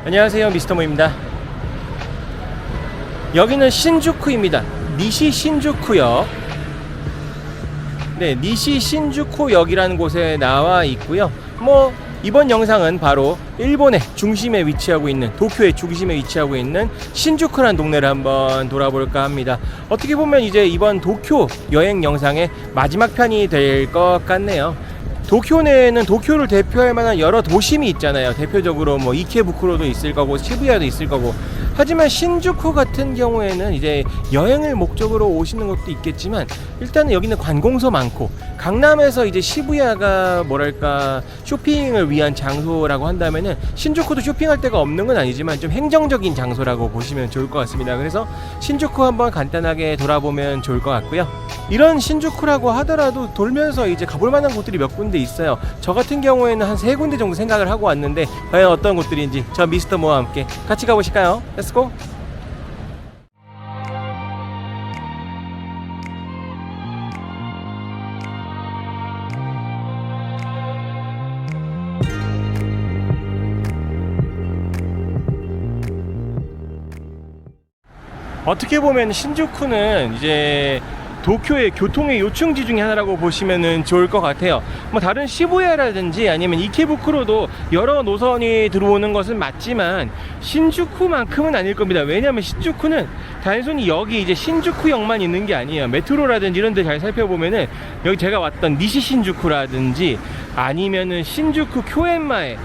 안녕하세요, 미스터모입니다. 여기는 신주쿠입니다. 니시 신주쿠역. 네, 니시 신주쿠역이라는 곳에 나와 있고요. 이번 영상은 바로 일본의 중심에 위치하고 있는, 도쿄의 중심에 위치하고 있는 신주쿠라는 동네를 한번 돌아볼까 합니다. 어떻게 보면 이제 이번 도쿄 여행 영상의 마지막 편이 될 것 같네요. 도쿄 내에는 도쿄를 대표할 만한 여러 도심이 있잖아요. 대표적으로 이케부쿠로도 있을 거고 시부야도 있을 거고. 하지만 신주쿠 같은 경우에는 이제 여행을 목적으로 오시는 것도 있겠지만, 일단은 여기는 관공서 많고, 강남에서 이제 시부야가 뭐랄까 쇼핑을 위한 장소라고 한다면은 신주쿠도 쇼핑할 데가 없는 건 아니지만 좀 행정적인 장소라고 보시면 좋을 것 같습니다. 그래서 신주쿠 한번 간단하게 돌아보면 좋을 것 같고요. 이런 신주쿠라고 하더라도 돌면서 이제 가볼 만한 곳들이 몇 군데 있어요. 저 같은 경우에는 한 3군데 정도 생각을 하고 왔는데, 과연 어떤 곳들인지 저 미스터 모와 함께 같이 가보실까요? 렛츠고! 어떻게 보면 신주쿠는 이제 도쿄의 교통의 요충지 중에 하나라고 보시면 좋을 것 같아요. 다른 시부야라든지 아니면 이케부쿠로도 여러 노선이 들어오는 것은 맞지만 신주쿠만큼은 아닐 겁니다. 왜냐하면 신주쿠는 단순히 여기 이제 신주쿠역만 있는 게 아니에요. 메트로라든지 이런 데 잘 살펴보면은 여기 제가 왔던 니시 신주쿠라든지 아니면은 신주쿠 쿄엔마에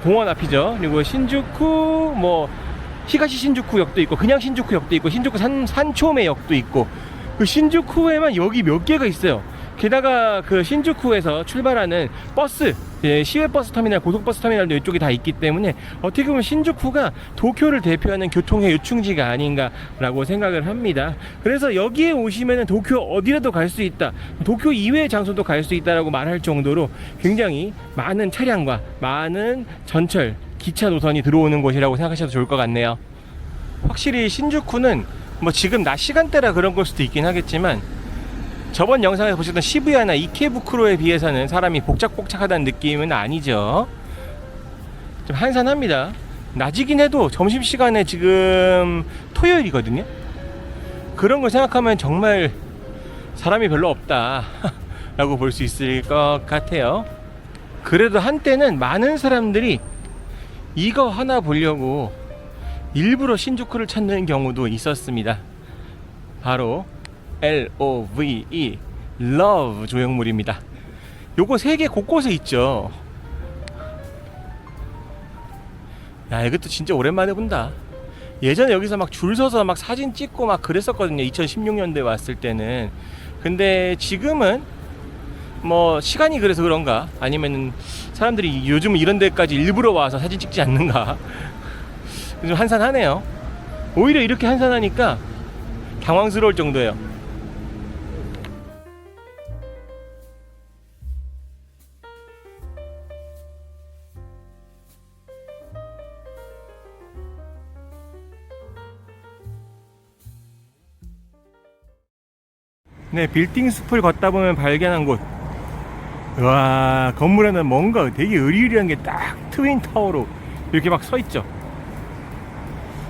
공원 앞이죠. 그리고 신주쿠 히가시 신주쿠역도 있고, 그냥 신주쿠역도 있고, 신주쿠 산초메역도 있고, 그 신주쿠에만 여기 몇 개가 있어요. 게다가 그 신주쿠에서 출발하는 버스, 시외버스 터미널, 고속버스 터미널도 이쪽에 다 있기 때문에 어떻게 보면 신주쿠가 도쿄를 대표하는 교통의 요충지가 아닌가라고 생각을 합니다. 그래서 여기에 오시면은 도쿄 어디라도 갈 수 있다, 도쿄 이외의 장소도 갈 수 있다라고 말할 정도로 굉장히 많은 차량과 많은 전철, 기차 노선이 들어오는 곳이라고 생각하셔도 좋을 것 같네요. 확실히 신주쿠는 지금 낮 시간대라 그런 걸 수도 있긴 하겠지만, 저번 영상에서 보셨던 시부야나 이케부쿠로에 비해서는 사람이 복작복작하다는 느낌은 아니죠. 좀 한산합니다. 낮이긴 해도 점심시간에 지금 토요일이거든요. 그런 걸 생각하면 정말 사람이 별로 없다 라고 볼 수 있을 것 같아요. 그래도 한때는 많은 사람들이 이거 하나 보려고 일부러 신주쿠를 찾는 경우도 있었습니다. 바로 LOVE, Love 조형물입니다. 요거 세계 곳곳에 있죠. 야, 이것도 진짜 오랜만에 본다. 예전에 여기서 막 줄 서서 막 사진 찍고 막 그랬었거든요. 2016년도에 왔을 때는. 근데 지금은 시간이 그래서 그런가, 아니면 사람들이 요즘 이런 데까지 일부러 와서 사진 찍지 않는가. 좀 한산하네요. 오히려 이렇게 한산하니까 당황스러울 정도예요. 네, 빌딩 숲을 걷다 보면 발견한 곳. 와, 건물에는 뭔가 되게 으리으리한 게 딱 트윈타워로 이렇게 막 서있죠.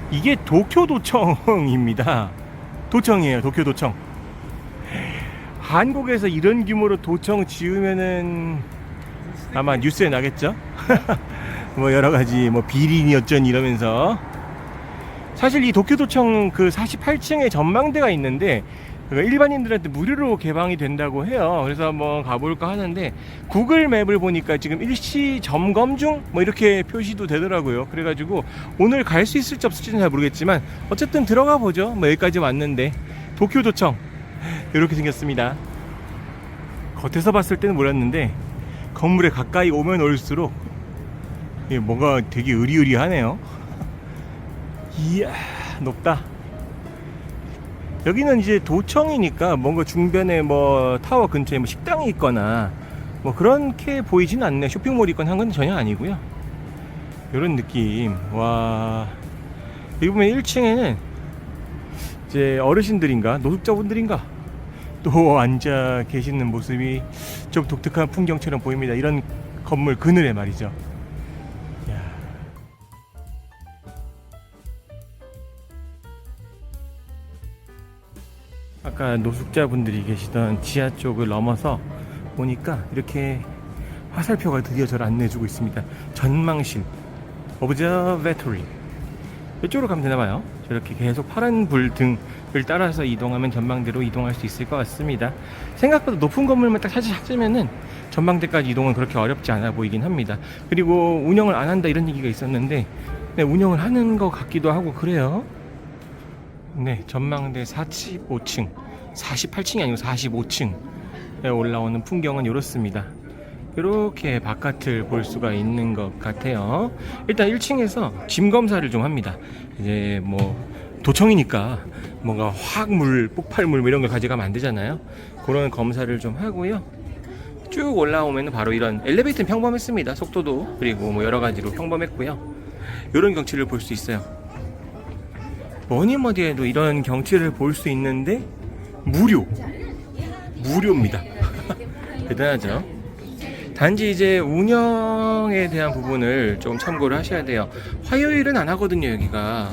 이게 도쿄도청입니다. 도청이에요, 도쿄도청. 한국에서 이런 규모로 도청 지으면은 아마 뉴스에 나겠죠. 여러가지 비리니 어쩌니 이러면서. 사실 이 도쿄도청 그 48층에 전망대가 있는데 일반인들한테 무료로 개방이 된다고 해요. 그래서 한번 가볼까 하는데, 구글 맵을 보니까 지금 일시 점검 중 이렇게 표시도 되더라고요. 그래가지고 오늘 갈 수 있을지 없을지는 잘 모르겠지만 어쨌든 들어가 보죠. 여기까지 왔는데. 도쿄도청 이렇게 생겼습니다. 겉에서 봤을 때는 몰랐는데 건물에 가까이 오면 올수록 뭔가 되게 으리으리하네요. 이야, 높다. 여기는 이제 도청이니까 뭔가 중변에 타워 근처에 식당이 있거나 그렇게 보이진 않네. 쇼핑몰이 있거나 한 건 전혀 아니고요. 이런 느낌. 와, 여기 보면 1층에는 이제 어르신들인가 노숙자분들인가 또 앉아 계시는 모습이 좀 독특한 풍경처럼 보입니다. 이런 건물 그늘에 말이죠. 아까 노숙자분들이 계시던 지하 쪽을 넘어서 보니까 이렇게 화살표가 드디어 저를 안내해주고 있습니다. 전망실 Observatory. 이쪽으로 가면 되나봐요. 저렇게 계속 파란 불 등을 따라서 이동하면 전망대로 이동할 수 있을 것 같습니다. 생각보다 높은 건물만 딱 찾으면은 전망대까지 이동은 그렇게 어렵지 않아 보이긴 합니다. 그리고 운영을 안 한다 이런 얘기가 있었는데, 네, 운영을 하는 것 같기도 하고 그래요. 네, 전망대 45층 48층이 아니고 45층에 올라오는 풍경은 이렇습니다. 이렇게 바깥을 볼 수가 있는 것 같아요. 일단 1층에서 짐 검사를 좀 합니다. 이제 뭐 도청이니까 뭔가 화학물, 폭발물 뭐 이런 걸 가져가면 안 되잖아요. 그런 검사를 좀 하고요. 쭉 올라오면 바로 이런 엘리베이터는 평범했습니다. 속도도 그리고 뭐 여러 가지로 평범했고요. 이런 경치를 볼 수 있어요. 뭐니 뭐니 해도 이런 경치를 볼 수 있는데 무료입니다. 대단하죠. 단지 이제 운영에 대한 부분을 좀 참고를 하셔야 돼요. 화요일은 안 하거든요. 여기가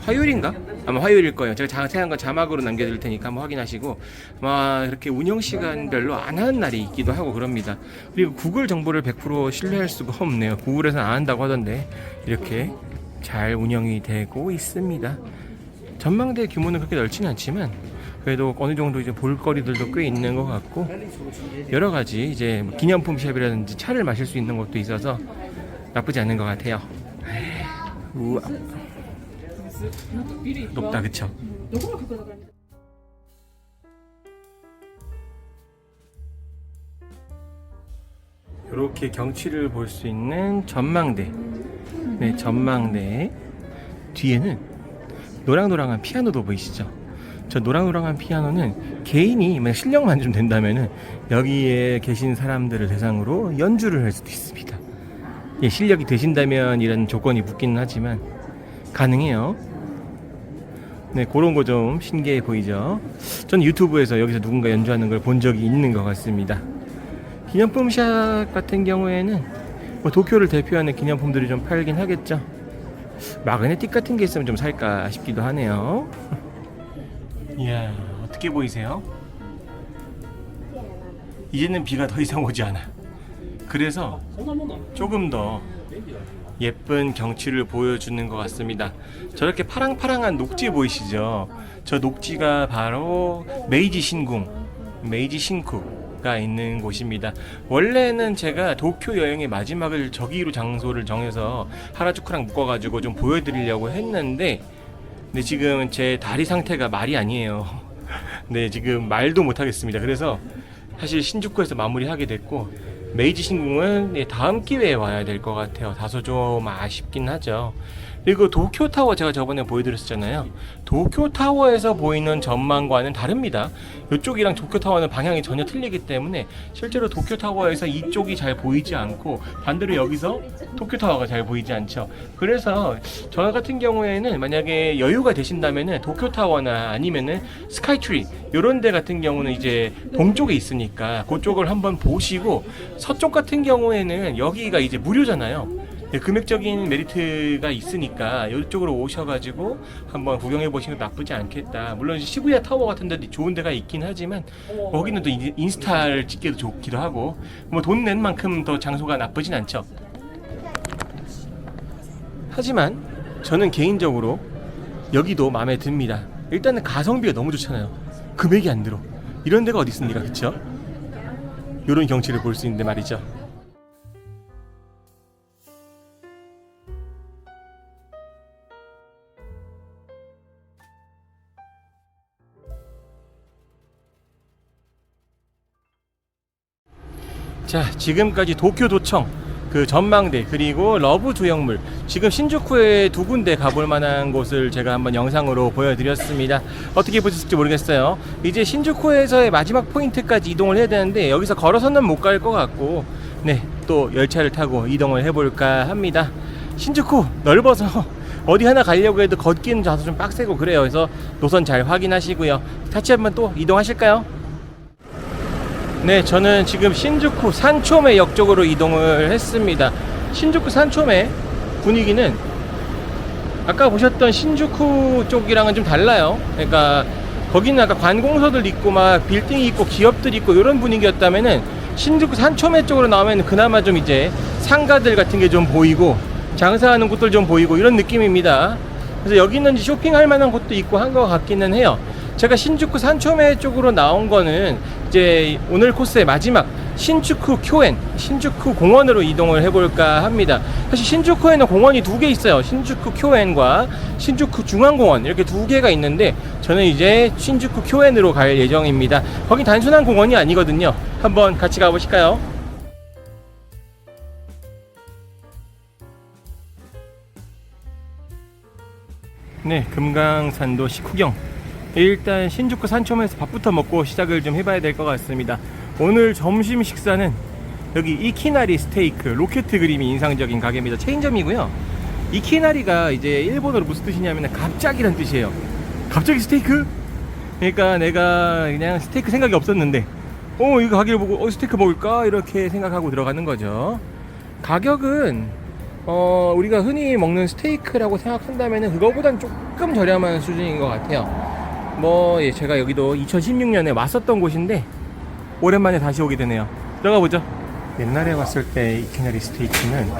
화요일인가? 아마 화요일일 거예요. 제가 자세한 건 자막으로 남겨드릴 테니까 한번 확인하시고, 아마 이렇게 운영 시간별로 안 하는 날이 있기도 하고 그럽니다. 그리고 구글 정보를 100% 신뢰할 수가 없네요. 구글에서는 안 한다고 하던데 이렇게 잘 운영이 되고 있습니다. 전망대 규모는 그렇게 넓지는 않지만 그래도 어느 정도 이제 볼거리들도 꽤 있는 것 같고, 여러 가지 이제 기념품 샵이라든지 차를 마실 수 있는 것도 있어서 나쁘지 않은 것 같아요. 우와. 높다, 그쵸? 이렇게 경치를 볼 수 있는 전망대. 네, 전망대 뒤에는 노랑노랑한 피아노도 보이시죠? 저 노랑노랑한 피아노는 개인이 만약 실력만 좀 된다면은 여기에 계신 사람들을 대상으로 연주를 할 수도 있습니다. 예, 실력이 되신다면 이런 조건이 붙기는 하지만 가능해요. 네, 그런 거 좀 신기해 보이죠? 전 유튜브에서 여기서 누군가 연주하는 걸 본 적이 있는 것 같습니다. 기념품 샵 같은 경우에는 뭐 도쿄를 대표하는 기념품들이 좀 팔긴 하겠죠. 마그네틱 같은 게 있으면 좀 살까 싶기도 하네요. 이야, 어떻게 보이세요? 이제는 비가 더 이상 오지 않아. 그래서 조금 더 예쁜 경치를 보여주는 것 같습니다. 저렇게 파랑파랑한 녹지 보이시죠? 저 녹지가 바로 메이지 신쿠가 있는 곳입니다. 원래는 제가 도쿄 여행의 마지막을 저기로 장소를 정해서 하라주쿠랑 묶어가지고 좀 보여드리려고 했는데, 근데 지금 제 다리 상태가 말이 아니에요. 네, 지금 말도 못하겠습니다. 그래서 사실 신주쿠에서 마무리하게 됐고, 메이지 신궁은 다음 기회에 와야 될 것 같아요. 다소 좀 아쉽긴 하죠. 그리고 도쿄타워 제가 저번에 보여드렸었잖아요. 도쿄타워에서 보이는 전망과는 다릅니다. 이쪽이랑 도쿄타워는 방향이 전혀 틀리기 때문에 실제로 도쿄타워에서 이쪽이 잘 보이지 않고 반대로 여기서 도쿄타워가 잘 보이지 않죠. 그래서 저 같은 경우에는 만약에 여유가 되신다면은 도쿄타워나 아니면은 스카이트리 이런 데 같은 경우는 이제 동쪽에 있으니까 그쪽을 한번 보시고, 서쪽 같은 경우에는 여기가 이제 무료잖아요. 금액적인 메리트가 있으니까 이쪽으로 오셔가지고 한번 구경해 보시는 거 나쁘지 않겠다. 물론 시부야 타워 같은 데도 좋은 데가 있긴 하지만 거기는 또 인스타를 찍기도 좋기도 하고, 뭐 돈 낸 만큼 더 장소가 나쁘진 않죠. 하지만 저는 개인적으로 여기도 마음에 듭니다. 일단은 가성비가 너무 좋잖아요. 금액이 안 들어. 이런 데가 어디 있습니까, 그쵸? 이런 경치를 볼 수 있는데 말이죠. 자, 지금까지 도쿄도청, 그 전망대, 그리고 러브 조형물, 지금 신주쿠에 두 군데 가볼 만한 곳을 제가 한번 영상으로 보여드렸습니다. 어떻게 보셨을지 모르겠어요. 이제 신주쿠에서의 마지막 포인트까지 이동을 해야 되는데 여기서 걸어서는 못 갈 것 같고, 네, 또 열차를 타고 이동을 해볼까 합니다. 신주쿠 넓어서 어디 하나 가려고 해도 걷기는 다소 좀 빡세고 그래요. 그래서 노선 잘 확인하시고요. 같이 한번 또 이동하실까요? 네, 저는 지금 신주쿠 산초메 역 쪽으로 이동을 했습니다. 신주쿠 산초메 분위기는 아까 보셨던 신주쿠 쪽이랑은 좀 달라요. 그러니까 거기는 아까 관공서들 있고 막 빌딩이 있고 기업들이 있고 이런 분위기였다면은 신주쿠 산초메 쪽으로 나오면 그나마 좀 이제 상가들 같은 게 좀 보이고 장사하는 곳들 좀 보이고 이런 느낌입니다. 그래서 여기는 쇼핑할 만한 곳도 있고 한 것 같기는 해요. 제가 신주쿠 산초메 쪽으로 나온 거는 이제 오늘 코스의 마지막 신주쿠 쿄엔, 신주쿠 공원으로 이동을 해볼까 합니다. 사실 신주쿠에는 공원이 두 개 있어요. 신주쿠 쿄엔과 신주쿠 중앙공원 이렇게 두 개가 있는데 저는 이제 신주쿠 쿄엔으로 갈 예정입니다. 거긴 단순한 공원이 아니거든요. 한번 같이 가보실까요? 네, 금강산도 식후경. 일단 신주쿠 산초면에서 밥부터 먹고 시작을 좀 해봐야 될 것 같습니다. 오늘 점심 식사는 여기 이키나리 스테이크, 로켓 그림이 인상적인 가게입니다. 체인점이고요. 이키나리가 이제 일본어로 무슨 뜻이냐면 갑자기란 뜻이에요. 갑자기 스테이크? 그러니까 내가 그냥 스테이크 생각이 없었는데 이거 가게를 보고 스테이크 먹을까? 이렇게 생각하고 들어가는 거죠. 가격은 우리가 흔히 먹는 스테이크라고 생각한다면 그거보단 조금 저렴한 수준인 것 같아요. 제가 여기도 2016년에 왔었던 곳인데 오랜만에 다시 오게 되네요. 들어가 보죠. 옛날에 왔을 때 이키나리 스테이크는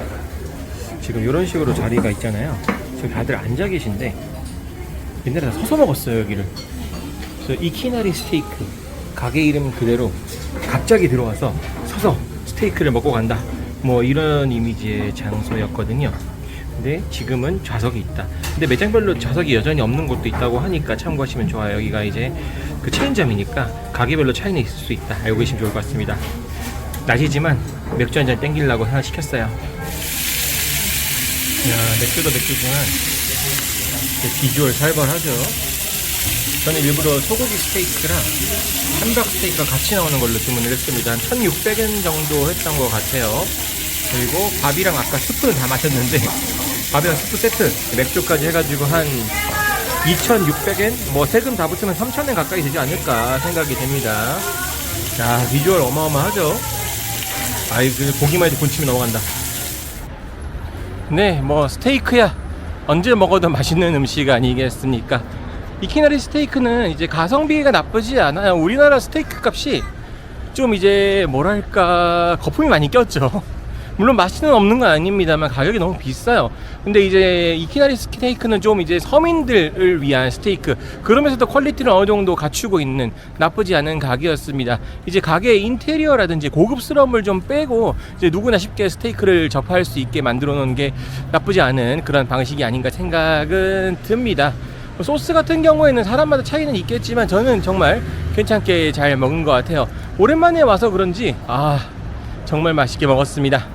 지금 이런 식으로 자리가 있잖아요. 지금 다들 앉아 계신데 옛날에 다 서서 먹었어요, 여기를. 그래서 이키나리 스테이크 가게 이름 그대로 갑자기 들어와서 서서 스테이크를 먹고 간다, 이런 이미지의 장소였거든요. 근데 지금은 좌석이 있다. 근데 매장별로 좌석이 여전히 없는 곳도 있다고 하니까 참고하시면 좋아요. 여기가 이제 그 체인점이니까 가게별로 차이는 있을 수 있다. 알고 계시면 좋을 것 같습니다. 낮이지만 맥주 한잔 땡기려고 하나 시켰어요. 맥주도 맥주지만 비주얼 살벌하죠. 저는 일부러 소고기 스테이크랑 함박 스테이크가 같이 나오는 걸로 주문을 했습니다. 한 1,600엔 정도 했던 것 같아요. 그리고 밥이랑 아까 스프는 다 마셨는데 밥이랑 스프 세트, 맥주까지 해가지고 한 2,600엔? 세금 다 붙으면 3,000엔 가까이 되지 않을까 생각이 됩니다. 야, 비주얼 어마어마하죠? 보기만 해도 군침이 넘어간다. 네, 스테이크야 언제 먹어도 맛있는 음식 아니겠습니까? 이키나리 스테이크는 이제 가성비가 나쁘지 않아요. 우리나라 스테이크 값이 좀 이제 거품이 많이 꼈죠. 물론 맛은 없는 건 아닙니다만 가격이 너무 비싸요. 근데 이제 이키나리 스테이크는 좀 이제 서민들을 위한 스테이크, 그러면서도 퀄리티를 어느 정도 갖추고 있는 나쁘지 않은 가게였습니다. 이제 가게의 인테리어라든지 고급스러움을 좀 빼고 이제 누구나 쉽게 스테이크를 접할 수 있게 만들어 놓은 게 나쁘지 않은 그런 방식이 아닌가 생각은 듭니다. 소스 같은 경우에는 사람마다 차이는 있겠지만 저는 정말 괜찮게 잘 먹은 것 같아요. 오랜만에 와서 그런지 정말 맛있게 먹었습니다.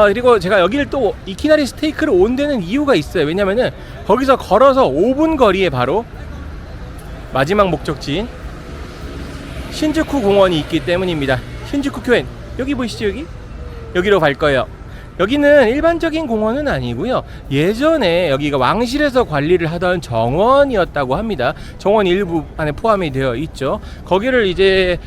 그리고 제가 여기를 또 이키나리 스테이크를 온 데는 이유가 있어요. 왜냐면은 거기서 걸어서 5분 거리에 바로 마지막 목적지인 신주쿠 공원이 있기 때문입니다. 신주쿠 쿄엔, 여기 보이시죠? 여기로 갈 거예요. 여기는 일반적인 공원은 아니고요. 예전에 여기가 왕실에서 관리를 하던 정원이었다고 합니다. 정원 일부 안에 포함이 되어 있죠. 거기를 이제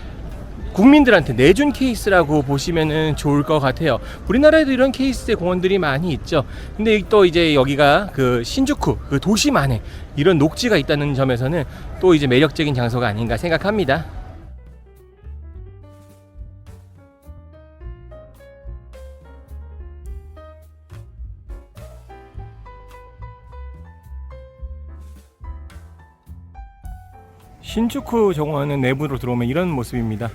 국민들한테 내준 케이스라고 보시면 좋을 것 같아요. 우리나라에도 이런 케이스의 공원들이 많이 있죠. 근데 또 이제 여기가 그 신주쿠 그 도심안에 이런 녹지가 있다는 점에서는 또 이제 매력적인 장소가 아닌가 생각합니다. 신주쿠 정원은 내부로 들어오면 이런 모습입니다.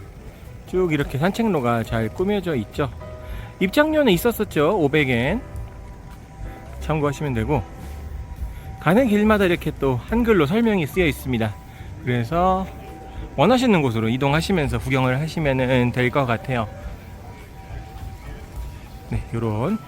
쭉 이렇게 산책로가 잘 꾸며져 있죠. 입장료는 있었었죠. 500엔 참고하시면 되고, 가는 길마다 이렇게 또 한글로 설명이 쓰여 있습니다. 그래서 원하시는 곳으로 이동하시면서 구경을 하시면 될 것 같아요. 네, 요런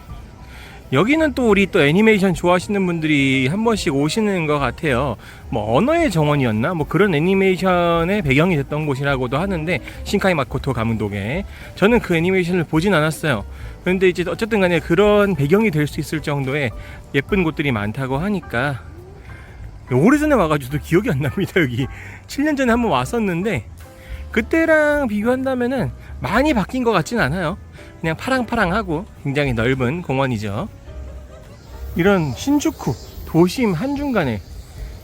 여기는 또 우리 또 애니메이션 좋아하시는 분들이 한 번씩 오시는 것 같아요. 언어의 정원이었나? 그런 애니메이션의 배경이 됐던 곳이라고도 하는데, 신카이 마코토 감독의. 저는 그 애니메이션을 보진 않았어요. 그런데 이제 어쨌든 간에 그런 배경이 될 수 있을 정도의 예쁜 곳들이 많다고 하니까 오래전에 와가지고 기억이 안 납니다. 여기 7년 전에 한번 왔었는데 그때랑 비교한다면은 많이 바뀐 것 같진 않아요. 그냥 파랑파랑하고 굉장히 넓은 공원이죠. 이런 신주쿠 도심 한중간에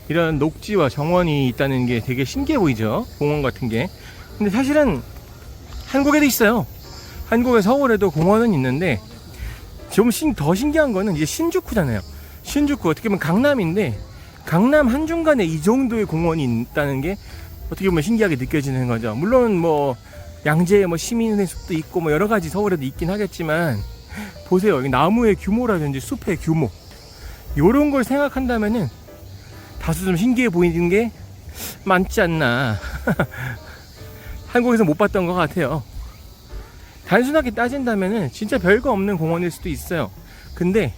이런 녹지와 정원이 있다는 게 되게 신기해 보이죠, 공원 같은 게. 근데 사실은 한국에도 있어요. 한국의 서울에도 공원은 있는데 좀 더 신기한 거는 이제 신주쿠잖아요. 신주쿠 어떻게 보면 강남인데 강남 한중간에 이 정도의 공원이 있다는 게 어떻게 보면 신기하게 느껴지는 거죠. 물론 뭐 양재 뭐 시민의 숲도 있고 뭐 여러 가지 서울에도 있긴 하겠지만 보세요. 여기 나무의 규모라든지 숲의 규모, 요런 걸 생각한다면은 다소 좀 신기해 보이는 게 많지 않나. 한국에서 못 봤던 것 같아요. 단순하게 따진다면은 진짜 별거 없는 공원일 수도 있어요. 근데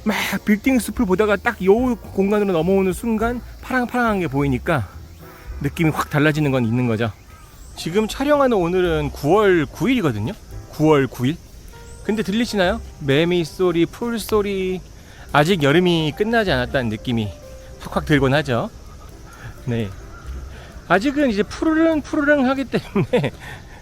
막 빌딩 숲을 보다가 딱 요 공간으로 넘어오는 순간 파랑파랑한 게 보이니까 느낌이 확 달라지는 건 있는 거죠. 지금 촬영하는 오늘은 9월 9일이거든요 9월 9일. 근데 들리시나요? 매미 소리, 풀 소리. 아직 여름이 끝나지 않았다는 느낌이 확확 들곤 하죠. 네, 아직은 이제 푸르릉 하기 때문에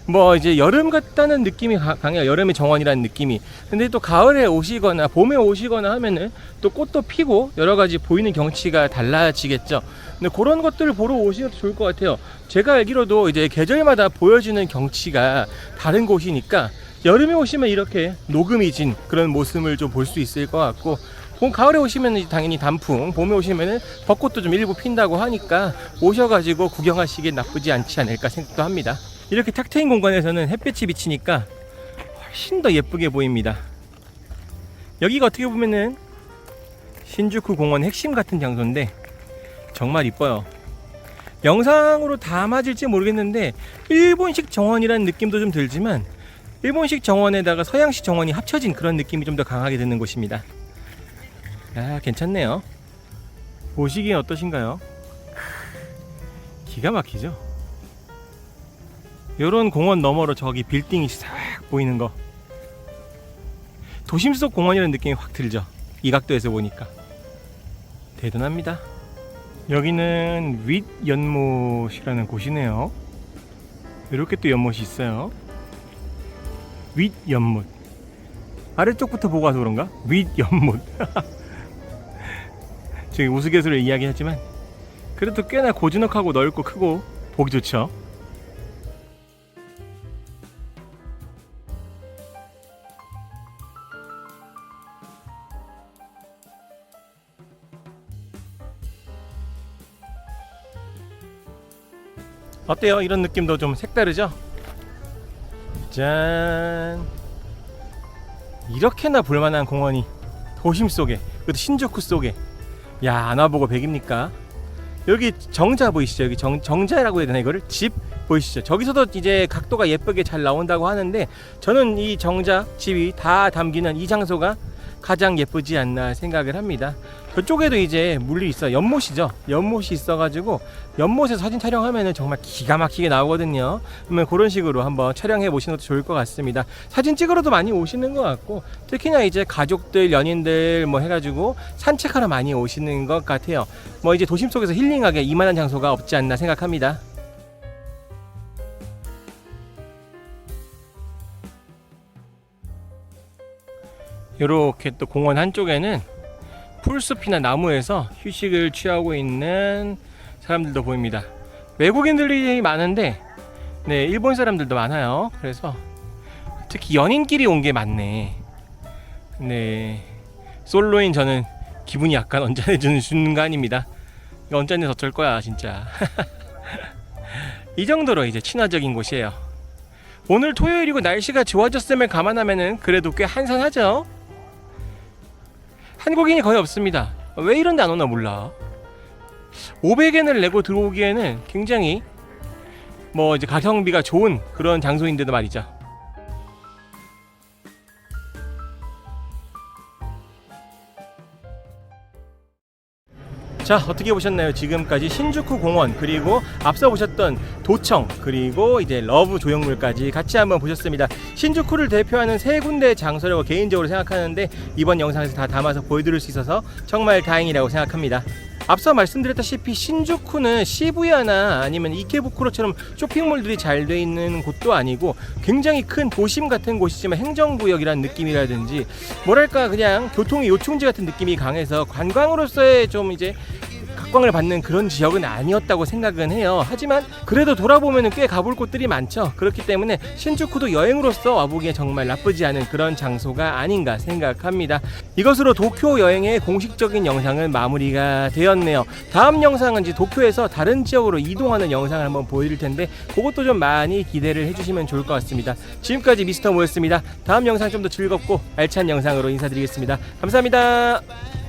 뭐 이제 여름 같다는 느낌이 강해요. 여름의 정원이라는 느낌이. 근데 또 가을에 오시거나 봄에 오시거나 하면은 또 꽃도 피고 여러 가지 보이는 경치가 달라지겠죠. 근데 그런 것들을 보러 오시면 좋을 것 같아요. 제가 알기로도 이제 계절마다 보여주는 경치가 다른 곳이니까 여름에 오시면 이렇게 녹음이 진 그런 모습을 좀 볼 수 있을 것 같고, 가을에 오시면 당연히 단풍, 봄에 오시면은 벚꽃도 좀 일부 핀다고 하니까 오셔가지고 구경하시기 나쁘지 않지 않을까 생각도 합니다. 이렇게 탁 트인 공간에서는 햇빛이 비치니까 훨씬 더 예쁘게 보입니다. 여기가 어떻게 보면은 신주쿠 공원 핵심 같은 장소인데 정말 이뻐요. 영상으로 담아질지 모르겠는데 일본식 정원이라는 느낌도 좀 들지만 일본식 정원에다가 서양식 정원이 합쳐진 그런 느낌이 좀 더 강하게 드는 곳입니다. 아, 괜찮네요. 보시기엔 어떠신가요? 기가 막히죠? 요런 공원 너머로 저기 빌딩이 싹 보이는 거, 도심 속 공원이라는 느낌이 확 들죠? 이 각도에서 보니까 대단합니다. 여기는 윗연못이라는 곳이네요. 이렇게 또 연못이 있어요. 윗연못. 아래쪽부터 보고 와서 그런가? 윗연못. 저기 우스갯소리로 이야기하지만 그래도 꽤나 고즈넉하고 넓고 크고 보기 좋죠. 어때요? 이런 느낌도 좀 색다르죠? 짠! 이렇게나 볼만한 공원이 도심 속에, 그것도 신주쿠 속에. 야, 안 와보고 백입니까? 여기 정자 보이시죠? 여기 정자라고 해야 되나 이거를? 집 보이시죠? 저기서도 이제 각도가 예쁘게 잘 나온다고 하는데 저는 이 정자, 집이 다 담기는 이 장소가 가장 예쁘지 않나 생각을 합니다. 저쪽에도 이제 물이 있어. 연못이죠. 연못이 있어가지고 연못에서 사진 촬영하면은 정말 기가 막히게 나오거든요. 그러면 그런 식으로 한번 촬영해 보시는 것도 좋을 것 같습니다. 사진 찍으러도 많이 오시는 것 같고, 특히나 이제 가족들, 연인들 뭐 해가지고 산책하러 많이 오시는 것 같아요. 뭐 이제 도심 속에서 힐링하게 이만한 장소가 없지 않나 생각합니다. 이렇게 또 공원 한쪽에는 풀숲이나 나무에서 휴식을 취하고 있는 사람들도 보입니다. 외국인들이 많은데 네, 일본 사람들도 많아요. 그래서 특히 연인끼리 온 게 많네. 네, 솔로인 저는 기분이 약간 언짢아지는 순간입니다. 이거 언짢아서 어쩔 거야 진짜. 이 정도로 이제 친화적인 곳이에요. 오늘 토요일이고 날씨가 좋아졌음을 감안하면은 그래도 꽤 한산하죠. 한국인이 거의 없습니다. 왜 이런 데 안 오나 몰라. 500엔을 내고 들어오기에는 굉장히 뭐 이제 가성비가 좋은 그런 장소인데도 말이죠. 자, 어떻게 보셨나요? 지금까지 신주쿠 공원, 그리고 앞서 보셨던 도청, 그리고 이제 러브 조형물까지 같이 한번 보셨습니다. 신주쿠를 대표하는 세 군데의 장소라고 개인적으로 생각하는데 이번 영상에서 다 담아서 보여드릴 수 있어서 정말 다행이라고 생각합니다. 앞서 말씀드렸다시피 신주쿠는 시부야나 아니면 이케부쿠로처럼 쇼핑몰들이 잘 돼 있는 곳도 아니고 굉장히 큰 도심 같은 곳이지만 행정구역이라는 느낌이라든지 뭐랄까 그냥 교통의 요충지 같은 느낌이 강해서 관광으로서의 좀 이제 각광을 받는 그런 지역은 아니었다고 생각은 해요. 하지만 그래도 돌아보면 꽤 가볼 곳들이 많죠. 그렇기 때문에 신주쿠도 여행으로서 와보기에 정말 나쁘지 않은 그런 장소가 아닌가 생각합니다. 이것으로 도쿄 여행의 공식적인 영상은 마무리가 되었네요. 다음 영상은 이제 도쿄에서 다른 지역으로 이동하는 영상을 한번 보여드릴 텐데 그것도 좀 많이 기대를 해주시면 좋을 것 같습니다. 지금까지 미스터 모였습니다. 다음 영상 좀 더 즐겁고 알찬 영상으로 인사드리겠습니다. 감사합니다.